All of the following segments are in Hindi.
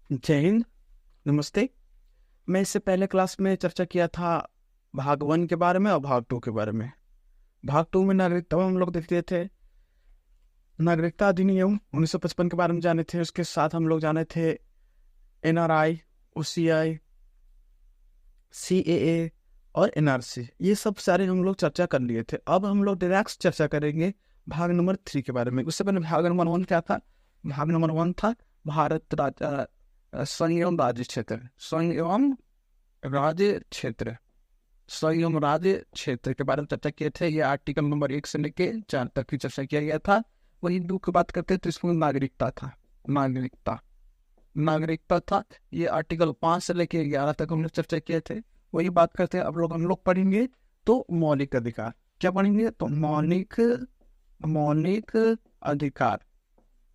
जय हिंद। नमस्ते। मैं इससे पहले क्लास में चर्चा किया था भाग 1 के बारे में और भाग 2 के बारे में। भाग 2 में नागरिकता में हम लोग देखते थे नागरिकता अधिनियम 1955 के बारे में जाने थे। उसके साथ हम लोग जाने थे NRI, OCI, CAA और NRC। ये सब सारे हम लोग चर्चा कर लिए थे। अब हम लोग डायरेक्ट चर्चा करेंगे भाग नंबर 3 के बारे में। उससे पहले भाग नंबर 1 क्या था? भाग नंबर 1 था भारत संयम राज्य क्षेत्र। संयम राज्य क्षेत्र संयम राज्य क्षेत्र के बारे में चर्चा किए थे। ये आर्टिकल नंबर 1 से लेके 4 तक की चर्चा किया गया था। वही 2 की बात करते तो इसमें नागरिकता था। नागरिकता था। ये आर्टिकल 5 से लेके 11 तक हम लोग चर्चा किए थे। वही बात करते हैं। अब हम लोग पढ़ेंगे तो मौलिक अधिकार। क्या पढ़ेंगे? तो मौलिक अधिकार।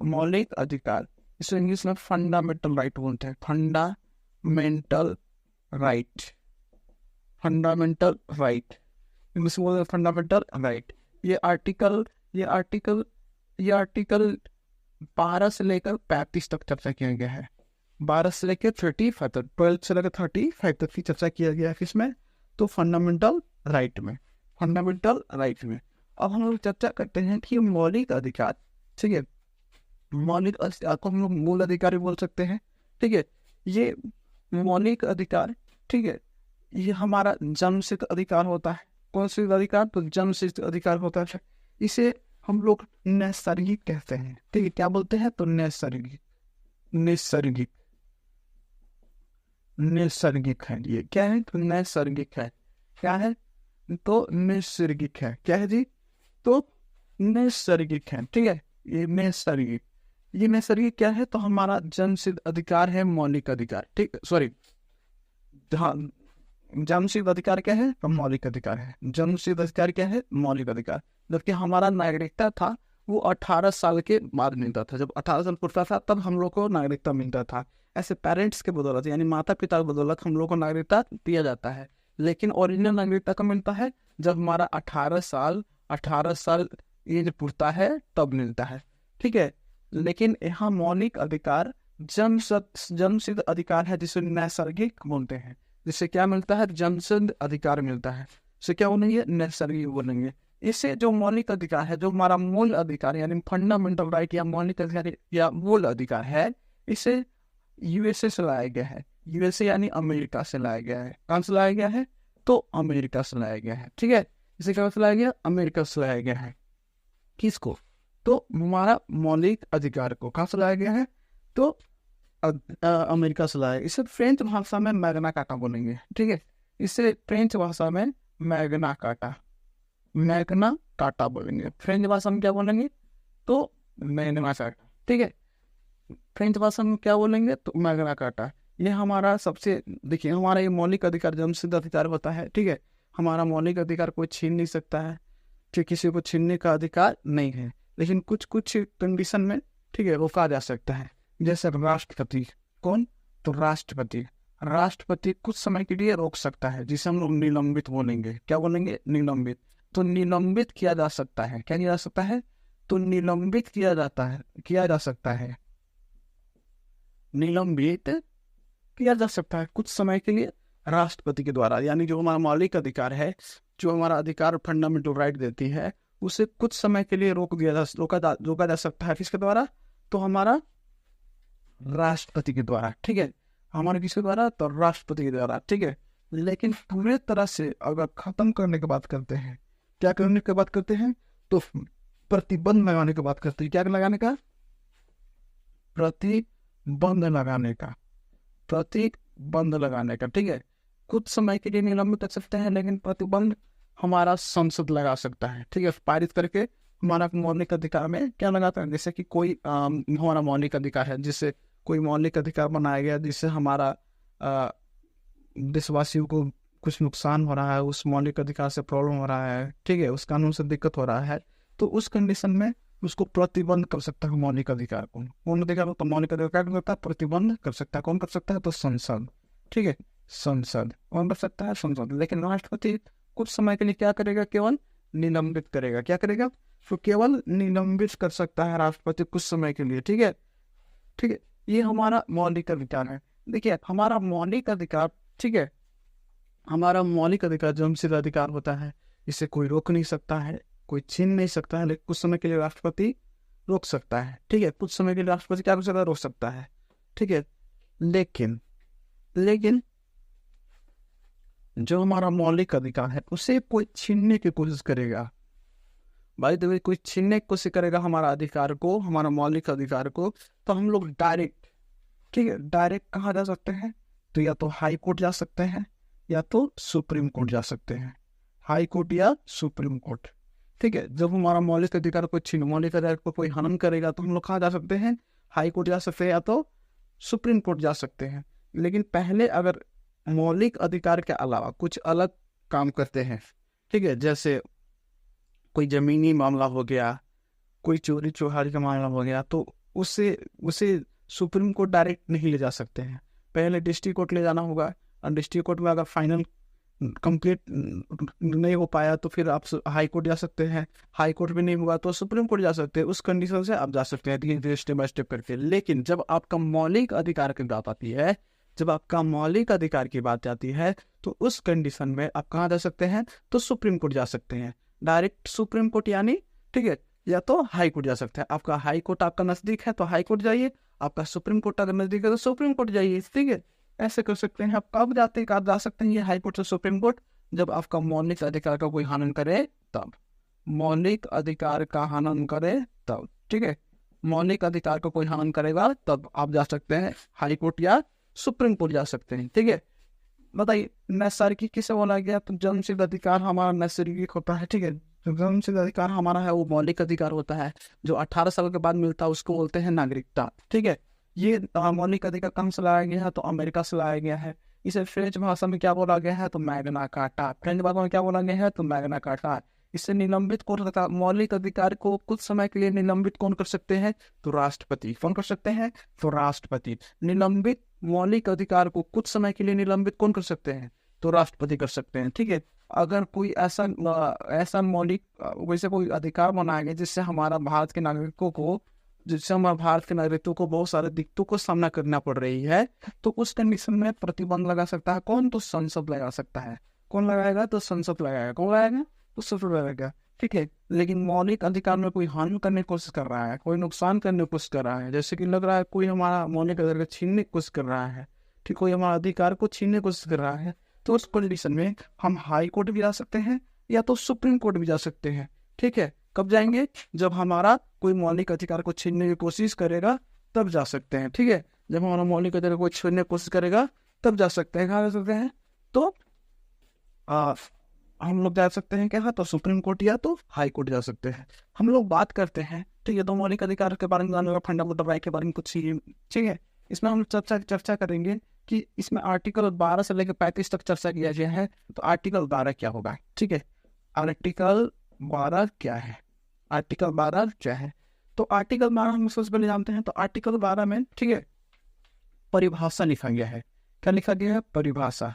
मौलिक अधिकार इसे इंग्लिश में फंडामेंटल राइट बोलते हैं। Fundamental right. Fundamental right English में बोलते हैं फंडामेंटल राइट। ये आर्टिकल 12 से लेकर 35 तक चर्चा किया गया है। 12 से लेकर 35 तक, 12 से लेकर 35 तक की चर्चा किया गया है। किसमें? तो फंडामेंटल राइट में। फंडामेंटल राइट में अब हम लोग चर्चा करते हैं कि मौलिक अधिकार। ठीक है, मौलिक अधिकार को हम लोग मूल अधिकार भी बोल सकते हैं। ठीक है, ये मौलिक अधिकार, ठीक है, ये हमारा जन्मसिद्ध अधिकार होता है। कौन सा अधिकार? तो जन्मसिद्ध अधिकार होता है। इसे हम लोग नैसर्गिक कहते हैं। ठीक है, क्या बोलते हैं? तो नैसर्गिक। नैसर्गिक नैसर्गिक है। ये क्या है? तो नैसर्गिक है। क्या है? तो नैसर्गिक है। क्या है जी? तो नैसर्गिक है। ठीक है, ये नैसर्गिक क्या है? तो हमारा जन्मसिद्ध अधिकार है, मौलिक अधिकार। ठीक, सॉरी, हाँ, जन्मसिद्ध अधिकार क्या है? तो मौलिक अधिकार है। जन्मसिद्ध अधिकार क्या है? मौलिक अधिकार। जबकि हमारा नागरिकता था वो 18 साल के बाद मिलता था। जब 18 साल पूरा था तब हम लोग को नागरिकता मिलता था। ऐसे पेरेंट्स के बदौलत, यानी माता पिता की बदौलत हम लोग को नागरिकता दिया जाता है। लेकिन ओरिजिनल नागरिकता कब मिलता है? जब हमारा 18 साल एज पूरता है तब मिलता है। ठीक है, लेकिन यहाँ मौलिक अधिकार जन्मसिद्ध अधिकार है जिसे नैसर्गिक बोलते हैं। जिससे क्या मिलता है? जन्मसिद्ध अधिकार मिलता है। इसे क्या बोलेंगे? नैसर्गिक बोलेंगे। इसे जो मौलिक अधिकार है, जो हमारा मूल अधिकार यानी फंडामेंटल राइट या मौलिक अधिकार या मूल अधिकार है, इसे USA से लाया गया है। USA यानी अमेरिका से लाया गया है। कहाँ से लाया गया है? तो अमेरिका से लाया गया है। ठीक है, इसे कहाँ से लाया गया? अमेरिका से लाया गया है। किसको? तो हमारा मौलिक अधिकार को कहाँ से लाया गया है? तो अमेरिका से लाया। इसे फ्रेंच भाषा में मैग्ना कार्टा बोलेंगे। ठीक है, इसे फ्रेंच भाषा में मैग्ना कार्टा बोलेंगे। फ्रेंच भाषा में क्या बोलेंगे? तो मैग्ना कार्टा। ठीक है, फ्रेंच भाषा में क्या बोलेंगे? तो मैग्ना कार्टा। ये हमारा सबसे, देखिए, हमारा ये मौलिक अधिकार जन्मसिद्ध अधिकार होता है। ठीक है, हमारा मौलिक अधिकार कोई छीन नहीं सकता है। ठीक, किसी को छीनने का अधिकार नहीं है। लेकिन कुछ कुछ कंडीशन में, ठीक है, रोका जा सकता है। जैसे राष्ट्रपति। कौन? तो राष्ट्रपति कुछ समय के लिए रोक सकता है, जिसे हम लोग निलंबित बोलेंगे। क्या बोलेंगे? निलंबित। तो निलंबित किया जा सकता है। क्या किया जा सकता है? तो निलंबित किया जा सकता है। निलंबित किया जा सकता है कुछ समय के लिए राष्ट्रपति के द्वारा। यानी जो हमारा मौलिक अधिकार है, जो हमारा अधिकार फंडामेंटल राइट देती है, उसे कुछ समय के लिए रोका जा सकता है। किसके द्वारा? तो हमारा राष्ट्रपति के द्वारा। ठीक है, हमारे किसके द्वारा? तो राष्ट्रपति के द्वारा। ठीक है, लेकिन पूरे तरह से अगर खत्म करने की बात करते हैं, क्या करने की बात करते हैं? तो प्रतिबंध लगाने की बात करते हैं। क्या लगाने का? प्रतिबंध लगाने का। ठीक है, कुछ समय के लिए निलंबित कर सकते हैं, लेकिन प्रतिबंध हमारा संसद लगा सकता है। ठीक है, पारित करके हमारा मौलिक अधिकार में क्या लगाता है? जैसे कि कोई हमारा मौलिक अधिकार है, जिससे कोई मौलिक अधिकार बनाया गया जिससे हमारा देशवासियों को कुछ नुकसान हो रहा है, उस मौलिक अधिकार से प्रॉब्लम हो रहा है, ठीक है, उस कानून से दिक्कत हो रहा है, तो उस कंडीशन में उसको प्रतिबंध कर सकता है मौलिक अधिकार को। कौन अधिकार? तो मौलिक अधिकार करता है, प्रतिबंध कर सकता है। कौन कर सकता है? तो संसद। ठीक है, संसद। कौन कर सकता है? संसद। लेकिन राष्ट्रपति कुछ समय के लिए क्या करेगा? केवल निलंबित करेगा। क्या करेगा? तो केवल निलंबित कर सकता है राष्ट्रपति कुछ समय के लिए। ठीक है, ठीक है, ये हमारा मौलिक अधिकार है। देखिए हमारा मौलिक अधिकार, ठीक है, हमारा मौलिक अधिकार जन्मसिद्ध अधिकार होता है, इसे कोई रोक नहीं सकता है, कोई छीन नहीं सकता है, लेकिन कुछ समय के लिए राष्ट्रपति रोक सकता है, ठीक है, कुछ समय के लिए राष्ट्रपति क्या कर सकता है, रोक सकता है, ठीक है। लेकिन लेकिन जो हमारा मौलिक अधिकार है उसे कोई छीनने की कोशिश करेगा, भाई तो कोई छीनने की कोशिश करेगा हमारा अधिकार को, हमारा मौलिक अधिकार को, तो हम लोग डायरेक्ट, ठीक है, डायरेक्ट कहाँ जा सकते हैं, तो या तो हाई कोर्ट जा सकते हैं या तो सुप्रीम कोर्ट जा सकते हैं, हाई कोर्ट या सुप्रीम कोर्ट, ठीक है। जब हमारा मौलिक अधिकार को मौलिक अधिकार को कोई हनन करेगा तो हम लोग कहाँ जा सकते हैं, हाई कोर्ट जा सकते हैं या तो सुप्रीम कोर्ट जा सकते हैं। लेकिन पहले अगर मौलिक अधिकार के अलावा कुछ अलग काम करते हैं, ठीक है, जैसे कोई जमीनी मामला हो गया, कोई चोरी चोहारी का मामला हो गया, तो उसे उसे सुप्रीम कोर्ट डायरेक्ट नहीं ले जा सकते हैं, पहले डिस्ट्रिक्ट कोर्ट ले जाना होगा, और डिस्ट्रिक्ट कोर्ट में अगर फाइनल कंप्लीट नहीं हो पाया तो फिर आप हाई कोर्ट जा सकते हैं, हाई कोर्ट भी नहीं हुआ तो सुप्रीम कोर्ट जा सकते हैं, उस कंडीशन से आप जा सकते हैं धीरे धीरे स्टेप बाय स्टेप करके। लेकिन जब आपका मौलिक अधिकार की बात आती है, जब आपका मौलिक अधिकार की बात आती है, तो उस कंडीशन में आप कहाँ जा सकते हैं, तो सुप्रीम कोर्ट जा सकते हैं, डायरेक्ट सुप्रीम कोर्ट यानी, ठीक है, या तो हाई कोर्ट जा सकते हैं। आपका हाई कोर्ट आपका नजदीक है तो हाई कोर्ट जाइए, आपका सुप्रीम कोर्ट अगर नजदीक है तो सुप्रीम कोर्ट जाइए, ठीक है, ऐसे कर सकते हैं। आप कब जाते हैं, आप जा सकते हैं ये हाई कोर्ट से सुप्रीम कोर्ट, जब आपका मौलिक अधिकार का कोई हनन करे तब, मौलिक अधिकार का हनन करे तब, ठीक है, मौलिक अधिकार का कोई हनन करेगा तब आप जा सकते हैं हाई कोर्ट या सुप्रीम कोर्ट जा सकते हैं, ठीक है। बताइए नैसर्गिक किसे बोला गया, तो जन्मसिद्ध अधिकार हमारा नैसर्गिक होता है, ठीक है, जो जन्मसिद्ध अधिकार हमारा है वो मौलिक अधिकार होता है, जो 18 साल के बाद मिलता है उसको बोलते हैं नागरिकता, ठीक है। ये मौलिक अधिकार कहाँ से लाया गया है, तो अमेरिका से लाया गया है। इसे फ्रेंच भाषा में क्या बोला गया है, तो मैग्ना कार्टा, फ्रेंच भाषा में क्या बोला गया है, तो मैग्ना कार्टा। इससे निलंबित कौन करता, मौलिक अधिकार को कुछ समय के लिए निलंबित कौन कर सकते हैं, तो राष्ट्रपति। कौन कर सकते हैं, तो राष्ट्रपति। निलंबित मौलिक अधिकार को कुछ समय के लिए निलंबित कौन कर सकते हैं, तो राष्ट्रपति कर सकते हैं, ठीक है। अगर कोई ऐसा मौलिक वैसे कोई अधिकार बनाया गया जिससे हमारा भारत के नागरिकों को बहुत सारे दिक्कतों को सामना करना पड़ रही है, तो उस कंडीशन में प्रतिबंध लगा सकता है कौन, तो संसद लगा सकता है। कौन लगाएगा, तो संसद लगाएगा। कौन लगाएगा, तो संसद लगाएगा, ठीक है। लेकिन मौलिक अधिकार में कोई हानि करने की कोशिश कर रहा है, कोई नुकसान करने की कोशिश कर रहा है, जैसे कि लग रहा है कोई हमारा मौलिक अधिकार छीनने की कोशिश कर रहा है, ठीक, कोई हमारा अधिकार को छीनने की कोशिश कर रहा है, तो उस कंडीशन में हम हाई कोर्ट भी जा सकते हैं या तो सुप्रीम कोर्ट भी जा सकते हैं, ठीक है। कब जाएंगे, जब हमारा कोई मौलिक अधिकार को छीनने की कोशिश करेगा तब जा सकते हैं, ठीक है। जब हमारा मौलिक अधिकार को छीनने की कोशिश करेगा तब जा सकते हैं। कहाँ जा सकते हैं, तो हम लोग जा सकते हैं क्या, तो सुप्रीम कोर्ट या तो हाई कोर्ट जा सकते हैं। हम लोग बात करते हैं, ठीक है, तो मौलिक अधिकार के बारे में जानने, फंडामेंटल राइट के बारे में कुछ, ठीक है। इसमें हम चर्चा करेंगे कि इसमें आर्टिकल 12 से लेकर 35 तक चर्चा किया गया है। तो आर्टिकल 12 क्या होगा, ठीक है, आर्टिकल 12 क्या है, आर्टिकल 12 क्या है, तो आर्टिकल 12 हम सबसे पहले जानते हैं। तो आर्टिकल 12 में, ठीक है, परिभाषा लिखा गया है। क्या लिखा गया है, परिभाषा।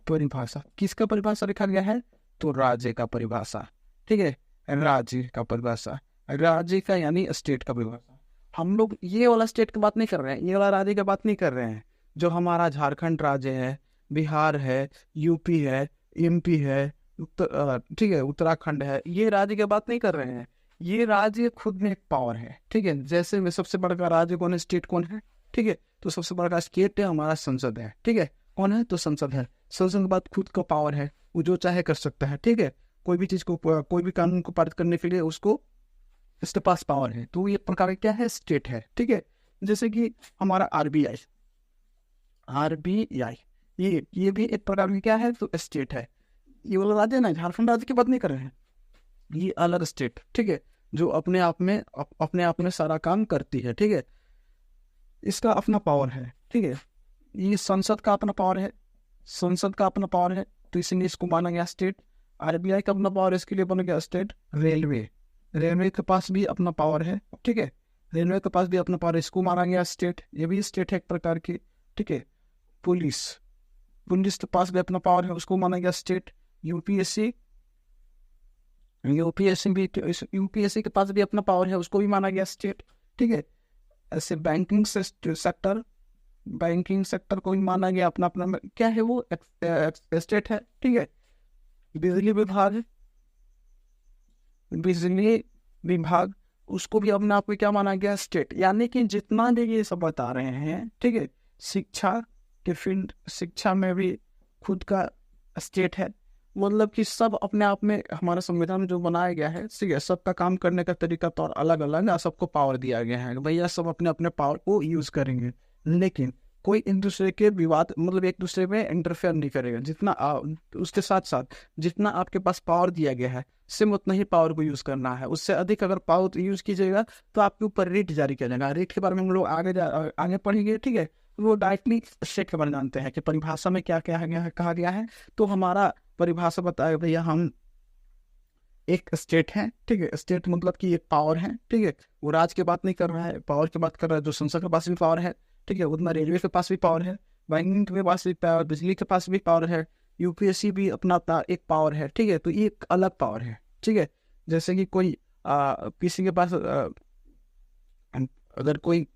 परिभाषा किसका परिभाषा लिखा गया है, तो राज्य का परिभाषा, ठीक है, राज्य का परिभाषा, राज्य का यानी स्टेट का परिभाषा। हम लोग ये वाला स्टेट की बात नहीं कर रहे हैं, ये वाला राज्य की बात नहीं कर रहे हैं। जो हमारा झारखंड राज्य है, बिहार है, यूपी है, एमपी है, ठीक है, उत्तराखंड है, ये राज्य की बात नहीं कर रहे हैं। ये राज्य खुद में एक पावर है, ठीक है। जैसे में सबसे बड़ा राज्य कौन है, स्टेट कौन है, ठीक है, तो सबसे बड़ा स्टेट है हमारा संसद है, ठीक है। कौन है, तो संसद है। संसद के बाद खुद का पावर है, वो जो चाहे कर सकता है, ठीक है। कोई भी चीज को, कोई भी कानून को पारित करने के लिए उसको, इसके पास पावर है। तो ये प्रकार क्या है, स्टेट है, ठीक है। जैसे कि हमारा आरबीआई ये भी एक प्रकार की क्या है, तो स्टेट है। ये वाला राज्य ना, झारखंड राज्य की बात नहीं कर रहे हैं, ये अलग स्टेट, ठीक है, जो अपने आप में सारा काम करती है, ठीक है। इसका अपना पावर है, ठीक है। ये संसद का अपना पावर है, संसद का अपना पावर है, तो इसलिए इसको माना गया स्टेट। आरबीआई का अपना पावर है, इसके लिए बना गया स्टेट। रेलवे के पास भी अपना पावर है, ठीक है, रेलवे के पास भी अपना पावर है, इसको माना गया स्टेट, ये भी स्टेट है एक प्रकार की, ठीक है। पुलिस के पास भी अपना पावर है, उसको माना गया स्टेट। यूपीएससी के पास भी अपना पावर है, उसको भी माना गया स्टेट, ठीक है। ऐसे बैंकिंग सेक्टर, बैंकिंग सेक्टर को भी माना गया अपना अपना क्या है, वो स्टेट है, ठीक है। बिजली विभाग, बिजली विभाग उसको भी अपने आप में क्या माना गया, स्टेट। यानी कि जितना भी ये सब बता रहे हैं, ठीक है, शिक्षा के फील्ड, शिक्षा में भी खुद का स्टेट है। मतलब कि सब अपने आप में हमारा संविधान जो बनाया गया है, ठीक है, सबका काम करने का तरीका तो अलग अलग है, सबको पावर दिया गया है, भैया सब अपने अपने पावर को यूज करेंगे, लेकिन कोई एक दूसरे के विवाद, मतलब एक दूसरे में इंटरफेयर नहीं करेगा। जितना उसके साथ साथ जितना आपके पास पावर दिया गया है, सिर्फ उतना ही पावर को यूज करना है। उससे अधिक अगर पावर यूज कीजिएगा तो आपके ऊपर रेट जारी किया जाएगा। रेट के बारे में हम लोग आगे पढ़ेंगे, ठीक है। वो डायरेक्टली स्टेट के बारे में जानते हैं कि परिभाषा में क्या क्या कहा गया है। तो हमारा परिभाषा बताया भैया, हम एक स्टेट है, ठीक है। स्टेट मतलब कि एक पावर है, ठीक है। वो राज्य की बात नहीं कर रहा है, पावर की बात कर रहा है। जो संसद के पास भी पावर है, ठीक है, उतना रेलवे के पास भी पावर है, बैंकिंग के पास भी पावर, बिजली के पास भी पावर है, यूपीएससी भी अपना अपना एक पावर है, ठीक है। तो ये एक अलग पावर है, ठीक है। जैसे कि कोई किसी के पास अगर कोई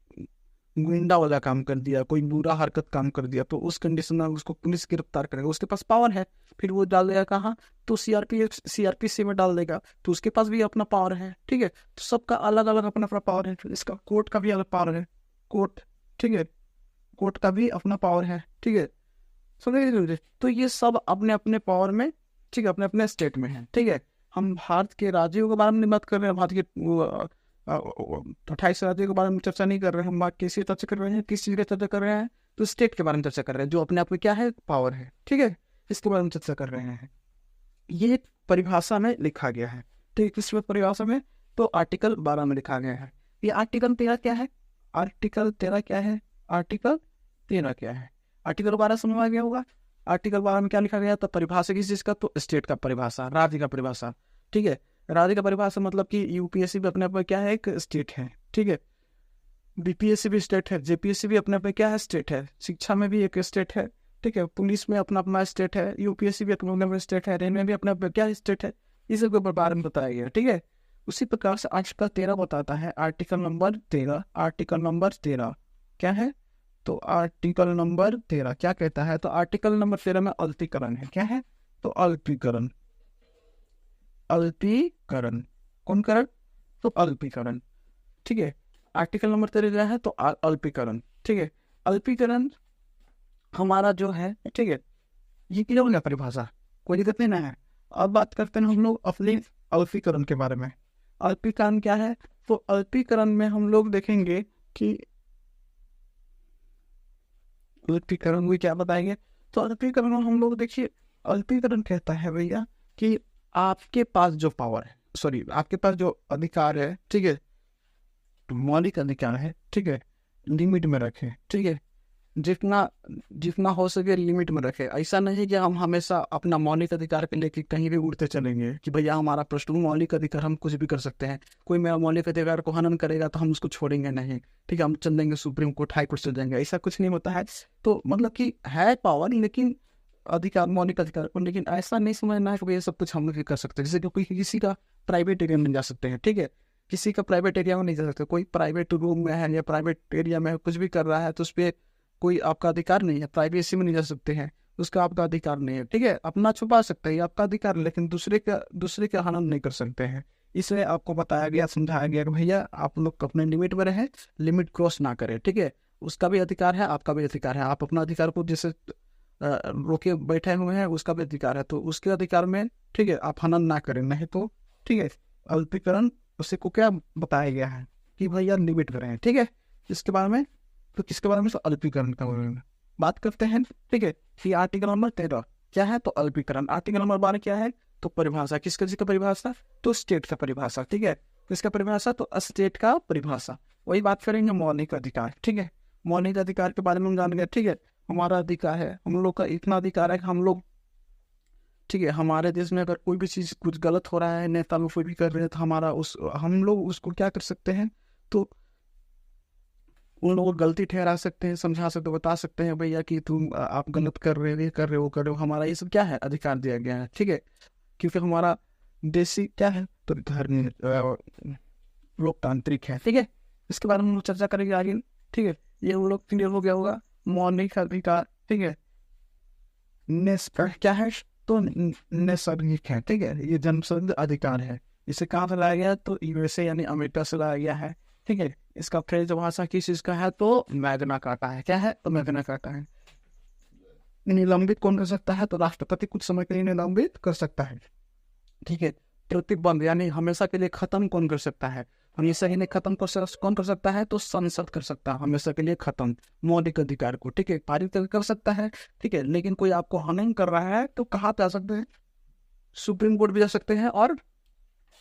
गुंडा वाला काम कर दिया, कोई बुरा हरकत काम कर दिया, तो उस कंडीशन में उसको पुलिस गिरफ्तार करेगा, उसके पास पावर है। फिर वो डाल देगा कहाँ, तो सीआरपीसी में डाल देगा, तो उसके पास भी अपना पावर है, ठीक है। तो सबका अलग अलग अपना अपना पावर है। इसका कोर्ट का भी अलग पावर है, कोर्ट, ठीक है, कोर्ट का भी अपना पावर है, ठीक है। समझे? तो ये सब अपने अपने पावर में, ठीक है, अपने अपने स्टेट में है, ठीक है। हम भारत के राज्यों के बारे में बात कर रहे हैं, भारत के 28 राज्यों के बारे में चर्चा नहीं कर रहे हैं। हम बात किसी चर्चा कर रहे हैं, किस चीज़ की चर्चा कर रहे हैं, तो स्टेट के बारे में चर्चा कर रहे हैं, जो अपने आप में क्या है, पावर है, ठीक है। इसके बारे में चर्चा कर रहे हैं। ये परिभाषा में लिखा गया है, ठीक है। किस परिभाषा में, तो आर्टिकल 12 में लिखा गया है। ये आर्टिकल 13 क्या है, आर्टिकल 13 क्या है, आर्टिकल 13 क्या है, आर्टिकल 12 समझ आ गया होगा। आर्टिकल 12 में क्या लिखा गया, तो परिभाषा किस चीज का, तो स्टेट का परिभाषा, राज्य का परिभाषा, ठीक है। राज्य का परिभाषा मतलब कि यूपीएससी भी अपने आप में क्या है, एक स्टेट है, ठीक है। बीपीएससी भी स्टेट है, जेपीएससी भी अपने आप में क्या है, स्टेट है। शिक्षा में भी एक स्टेट है, ठीक है। पुलिस में अपना अपना स्टेट है, यूपीएससी भी अपना अपना स्टेट है, रेलवे भी अपना अपना क्या स्टेट है। इस सब के बारे में बताया गया, ठीक है। उसी प्रकार से आर्टिकल 13 बताता है, आर्टिकल नंबर 13, आर्टिकल नंबर 13 क्या है, तो आर्टिकल नंबर 13 क्या कहता है, तो आर्टिकल नंबर 13 में अल्पीकरण है, क्या है, तो अल्पीकरण, अल्पीकरण, कौन करण, तो अल्पीकरण, ठीक है। आर्टिकल नंबर 13 क्या है, तो अल्पीकरण, ठीक है। अल्पीकरण हमारा जो है, ठीक है, ये क्लियर हो गया परिभाषा, कोई दिक्कत नहीं ना है। अब बात करते हैं हम लोग अपने अल्पीकरण के बारे में। अल्पीकरण क्या है, तो अल्पीकरण में हम लोग देखेंगे कि अल्पीकरण भी क्या बताएंगे, तो अल्पीकरण में हम लोग देखिए, अल्पीकरण कहता है भैया कि आपके पास जो पावर है, सॉरी आपके पास जो अधिकार है, ठीक है, मौलिक अधिकार है, ठीक है, लिमिट में रखे, ठीक है। जितना जितना हो सके लिमिट में रखे। ऐसा नहीं कि हम हमेशा अपना मौलिक अधिकार के लेके कहीं भी उड़ते चलेंगे कि भैया हमारा प्रश्न मौलिक अधिकार, हम कुछ भी कर सकते हैं। कोई मेरा मौलिक अधिकार को हनन करेगा तो हम उसको छोड़ेंगे नहीं, ठीक है, हम चल देंगे सुप्रीम कोर्ट, हाई कोर्ट चल जाएंगे, ऐसा कुछ नहीं होता है। तो मतलब कि है पावर, लेकिन अधिकार, मौलिक अधिकार को, लेकिन ऐसा नहीं समझना है कि भैया सब कुछ हम लोग कर सकते हैं। जैसे कि कोई किसी का प्राइवेट एरिया में जा सकते हैं, ठीक है, किसी का प्राइवेट एरिया में नहीं जा सकते। कोई प्राइवेट रूम में है या प्राइवेट एरिया में कुछ भी कर रहा है, तो उस पर कोई आपका अधिकार नहीं है, प्राइवेसी में नहीं जा सकते हैं, उसका आपका अधिकार नहीं है, ठीक है। अपना छुपा सकते हैं, आपका अधिकार, लेकिन दूसरे का हनन नहीं कर सकते हैं। इसलिए आपको बताया गया, समझाया गया कि भैया आप लोग अपने लिमिट में रहें, लिमिट क्रॉस ना करें, ठीक है। उसका भी अधिकार है, आपका भी अधिकार है। आप अपना अधिकार को जैसे रोके बैठे हुए हैं, उसका भी अधिकार है, तो उसके अधिकार में, ठीक है, आप हनन ना करें, नहीं तो, ठीक है। अल्पीकरण उसे को क्या बताया गया है कि भैया लिमिट में रहें, ठीक है। इसके बारे में, तो किसके बारे में, तो अल्पीकरण का बारे में बात करते हैं, ठीक है। कि आर्टिकल नंबर 13 क्या है, तो अल्पीकरण। आर्टिकल नंबर 12 क्या है, तो परिभाषा, किसका जिसका परिभाषा, तो स्टेट का परिभाषा, ठीक है। किसका परिभाषा, तो स्टेट का परिभाषा। वही बात करेंगे मौलिक अधिकार, ठीक है। मौलिक अधिकार के बारे में हम जानेंगे, ठीक है। हमारा अधिकार है, हम लोग का इतना अधिकार है कि हम लोग, ठीक है, हमारे देश में अगर कोई भी चीज़ कुछ गलत हो रहा है, नेता लोग कोई भी कर रहे हैं, तो हम लोग उसको क्या कर सकते हैं, तो उन लोगों को गलती ठहरा सकते हैं, समझा सकते, बता सकते हैं भैया कि तुम आप गलत कर रहे हो, ये कर रहे हो, वो कर रहे हो। हमारा ये सब क्या है, अधिकार दिया गया है, ठीक है। क्योंकि हमारा देशी क्या है, तो धर्म लोकतांत्रिक है, ठीक है। इसके बारे में हम लोग चर्चा करेंगे आगे। ठीक है, ये हम लोग क्लियर हो गया होगा। मौलिक अधिकार, ठीक है, क्या है तो नैसर्गिक है। ठीक है, ये जन्मसिद्ध अधिकार है। इसे कहाँ से लाया गया है तो यूएसए यानी अमेरिका से लाया गया है। ठीक है, इसका फ्रेंच भाषा किस चीज का है तो मैग्ना कार्टा है। क्या है तो मैग्ना कार्टा है। निलंबित कौन कर सकता है तो राष्ट्रपति कुछ समय के लिए निलंबित कर सकता है। ठीक है, प्रतिबंध यानी हमेशा के लिए खत्म कौन कर सकता है, हमेशा के लिए खत्म कौन कर सकता है तो संसद कर सकता है हमेशा के लिए खत्म मौलिक अधिकार को। ठीक है, पारित कर सकता है। ठीक है, लेकिन कोई आपको हनन कर रहा है तो कहाँ पे आ सकते हैं, सुप्रीम कोर्ट भी जा सकते हैं और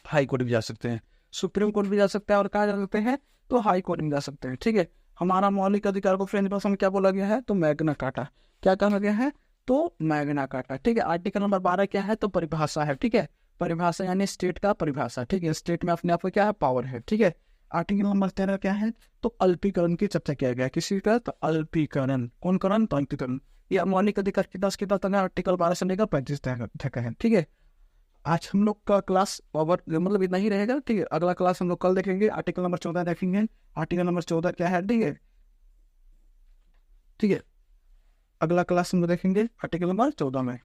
हाई कोर्ट भी जा सकते हैं। सुप्रीम कोर्ट भी जा सकते हैं और कहाँ जा सकते हैं तो हाई कोर्ट में जा सकते हैं। ठीक है, हमारा मौलिक अधिकार को फ्रेंच भाषा में क्या बोला गया है तो मैग्ना कार्टा। क्या कहा गया है तो मैग्ना कार्टा। ठीक है, आर्टिकल नंबर 12 क्या है तो परिभाषा है। ठीक है, परिभाषा यानी स्टेट का परिभाषा। ठीक है, स्टेट में अपने आप को क्या है पावर है। ठीक है, आर्टिकल नंबर 13 क्या है तो अल्पीकरण की चर्चा किया गया है। किसी का तो अल्पीकरण, कौन करण तो अल्पीकरण। यह मौलिक अधिकार की 10 तक है, आर्टिकल 12 से लेकर 35 तक है। ठीक है, आज हम लोग का क्लास ओवर मतलब इतना ही रहेगा। ठीक है, अगला क्लास हम लोग कल देखेंगे, आर्टिकल नंबर 14 देखेंगे। आर्टिकल नंबर 14 क्या है, ठीक है, ठीक है, अगला क्लास हम लोग देखेंगे आर्टिकल नंबर 14 में।